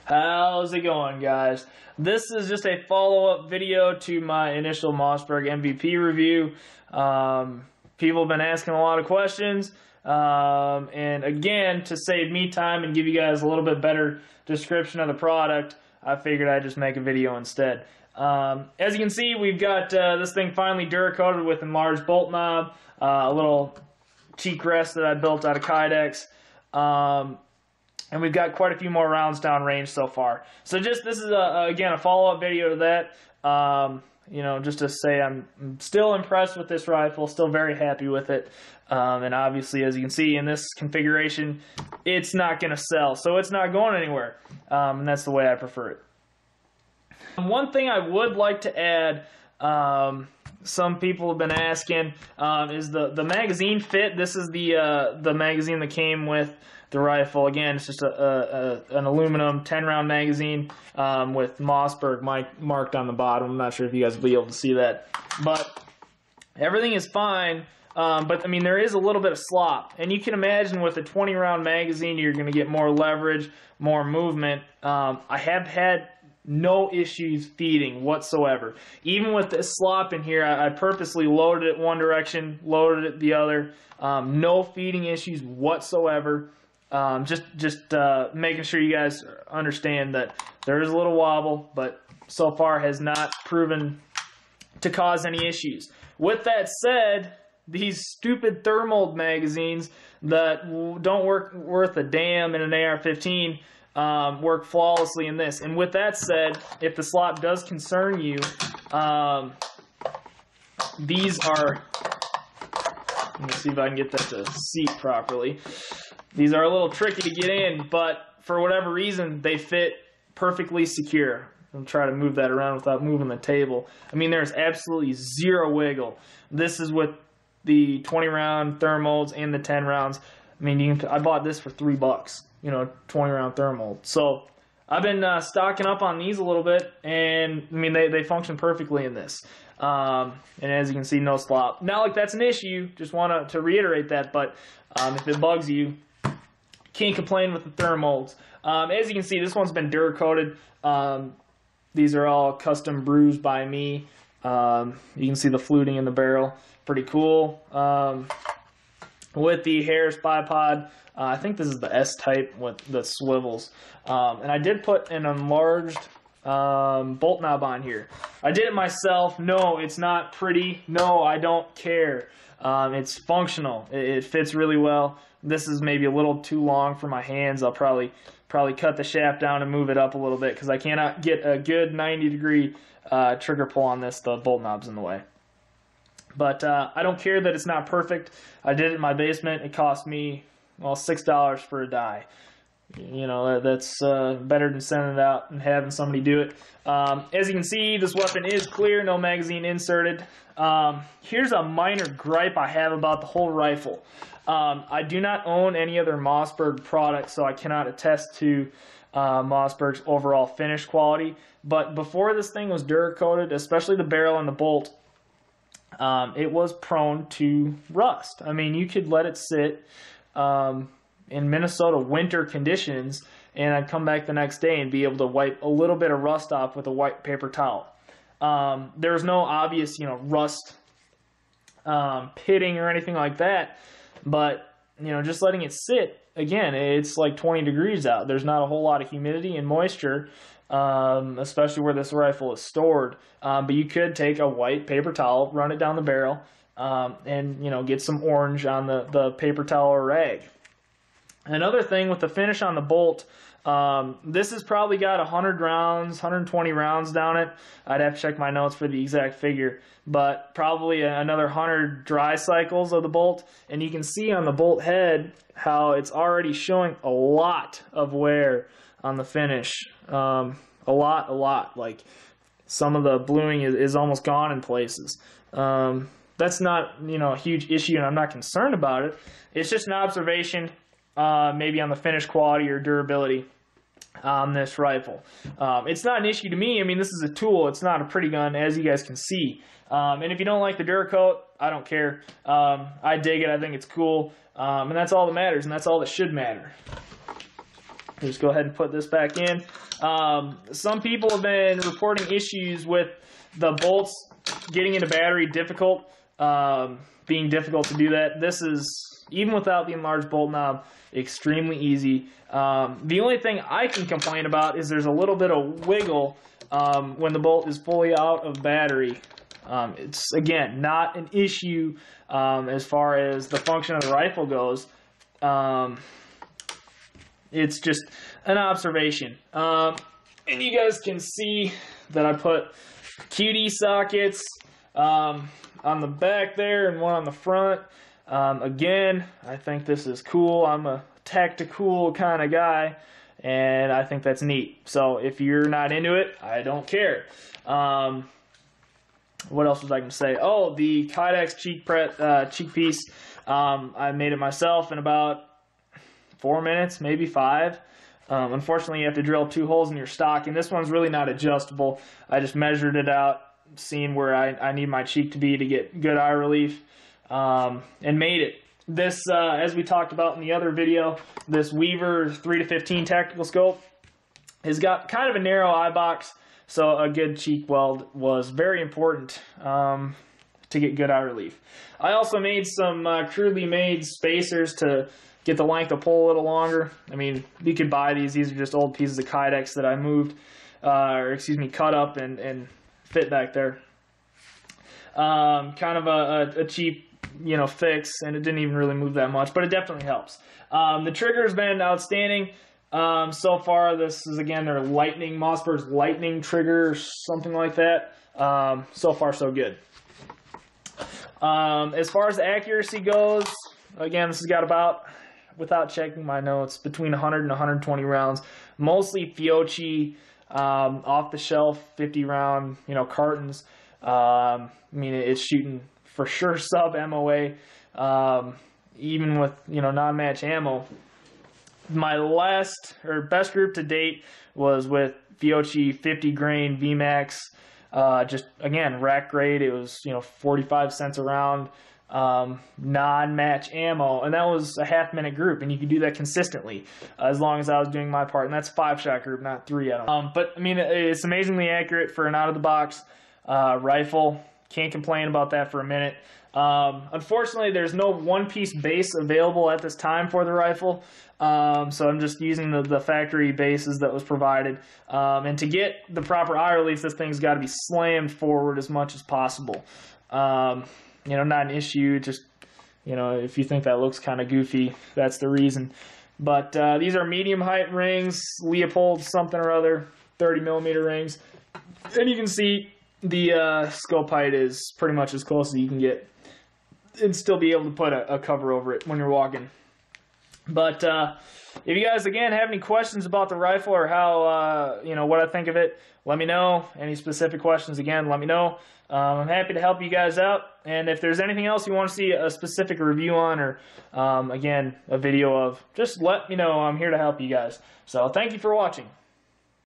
How's it going, guys? This is just a follow-up video to my initial Mossberg MVP review. People have been asking a lot of questions, and again, to save me time and give you guys a little bit better description of the product, I figured I'd just make a video instead. As you can see, we've got this thing finally Duracoated with enlarged bolt knob, a little cheek rest that I built out of Kydex. And we've got quite a few more rounds down range so far. So this is again a follow-up video to that. You know, just to say I'm still impressed with this rifle, still very happy with it. And obviously, as you can see in this configuration, it's not going to sell, so it's not going anywhere. And that's the way I prefer it. One thing I would like to add, some people have been asking, is the magazine fit. This is the magazine that came with the rifle. Again, it's just an aluminum 10-round magazine with Mossberg marked on the bottom. I'm not sure if you guys will be able to see that, but everything is fine. But I mean, there is a little bit of slop, and you can imagine with a 20-round magazine, you're going to get more leverage, more movement. I have had no issues feeding whatsoever. Even with this slop in here, I purposely loaded it one direction, loaded it the other. No feeding issues whatsoever. Just making sure you guys understand that there is a little wobble, but so far has not proven to cause any issues. With that said, these stupid thermal magazines that don't work worth a damn in an AR-15 work flawlessly in this. And with that said, if the slop does concern you, these are, let me see if I can get that to seat properly. These are a little tricky to get in, but for whatever reason, they fit perfectly secure. I'll try to move that around without moving the table. I mean, there's absolutely zero wiggle. This is with the 20-round thermals and the 10 rounds. I mean, I bought this for $3, you know, 20-round thermal. So I've been stocking up on these a little bit, and I mean, they function perfectly in this. And as you can see, no slop. Not like that's an issue, just want to reiterate that, but if it bugs you, can't complain with the thermals. As you can see, this one's been Duracoated. These are all custom brews by me. You can see the fluting in the barrel. Pretty cool. With the Harris bipod, I think this is the S-type with the swivels. And I did put an enlarged bolt knob on here. I did it myself. No, it's not pretty. No, I don't care. It's functional. It fits really well. This is maybe a little too long for my hands. I'll probably cut the shaft down and move it up a little bit because I cannot get a good 90-degree trigger pull on this. The bolt knob's in the way. But I don't care that it's not perfect. I did it in my basement. It cost me, well, $6 for a die. You know, that's better than sending it out and having somebody do it. As you can see, this weapon is clear, no magazine inserted. Here's a minor gripe I have about the whole rifle. I do not own any other Mossberg products, so I cannot attest to Mossberg's overall finish quality. But before this thing was Duracoated, especially the barrel and the bolt, it was prone to rust. I mean, you could let it sit in Minnesota winter conditions, and I'd come back the next day and be able to wipe a little bit of rust off with a white paper towel. There's no obvious, you know, rust pitting or anything like that, but, you know, just letting it sit, again, it's like 20 degrees out. There's not a whole lot of humidity and moisture, especially where this rifle is stored. But you could take a white paper towel, run it down the barrel, and, you know, get some orange on the paper towel or rag. Another thing with the finish on the bolt, this has probably got 100 rounds, 120 rounds down it. I'd have to check my notes for the exact figure, but probably another 100 dry cycles of the bolt. And you can see on the bolt head how it's already showing a lot of wear on the finish. A lot. Like, some of the bluing is almost gone in places. That's not, you know, a huge issue, and I'm not concerned about it. It's just an observation. Maybe on the finish quality or durability on this rifle. It's not an issue to me. I mean, this is a tool. It's not a pretty gun, as you guys can see. And if you don't like the Duracoat, I don't care. I dig it. I think it's cool. And that's all that matters, and that's all that should matter. Just go ahead and put this back in. Some people have been reporting issues with the bolts getting into battery difficult, being difficult to do that. This is, even without the enlarged bolt knob, extremely easy. The only thing I can complain about is there's a little bit of wiggle when the bolt is fully out of battery. It's, again, not an issue as far as the function of the rifle goes. It's just an observation. And you guys can see that I put QD sockets on the back there and one on the front. Again, I think this is cool. I'm a tactical kind of guy, and I think that's neat. So if you're not into it, I don't care. What else was I going to say? Oh, the Kydex cheek piece. I made it myself in about 4 minutes, maybe 5. Unfortunately, you have to drill 2 holes in your stock, and this one's really not adjustable. I just measured it out, seeing where I need my cheek to be to get good eye relief, and made it. This, as we talked about in the other video, this Weaver 3-15 tactical scope has got kind of a narrow eye box, so a good cheek weld was very important to get good eye relief. I also made some crudely made spacers to get the length of pole a little longer. I mean, you could buy these. These are just old pieces of Kydex that I moved, cut up and fit back there. Kind of a cheap, fix, and it didn't even really move that much, but it definitely helps. The trigger's been outstanding so far. This is, again, their Mossberg's Lightning trigger, or something like that. So far, so good. As far as accuracy goes, again, this has got about, without checking my notes, between 100 and 120 rounds. Mostly Fiocchi, off-the-shelf 50-round, cartons. I mean, it's shooting for sure sub-MOA, even with, non-match ammo. My best group to date was with Fiocchi 50-grain VMAX. Just, again, rack grade. It was, 45 cents a round. Non-match ammo, and that was a half-minute group, and you could do that consistently as long as I was doing my part, and that's 5-shot group, not 3. But I mean, it's amazingly accurate for an out-of-the-box rifle. Can't complain about that for a minute. Unfortunately, there's no one-piece base available at this time for the rifle, so I'm just using the factory bases that was provided. And to get the proper eye relief, this thing's got to be slammed forward as much as possible. Not an issue, just, if you think that looks kind of goofy, that's the reason. But these are medium height rings, Leopold something or other, 30mm rings. And you can see the scope height is pretty much as close as you can get and still be able to put a cover over it when you're walking. But if you guys, again, have any questions about the rifle or how, what I think of it, let me know. Any specific questions, again, let me know. I'm happy to help you guys out. And if there's anything else you want to see a specific review on or, again, a video of, just let me know. I'm here to help you guys. So thank you for watching.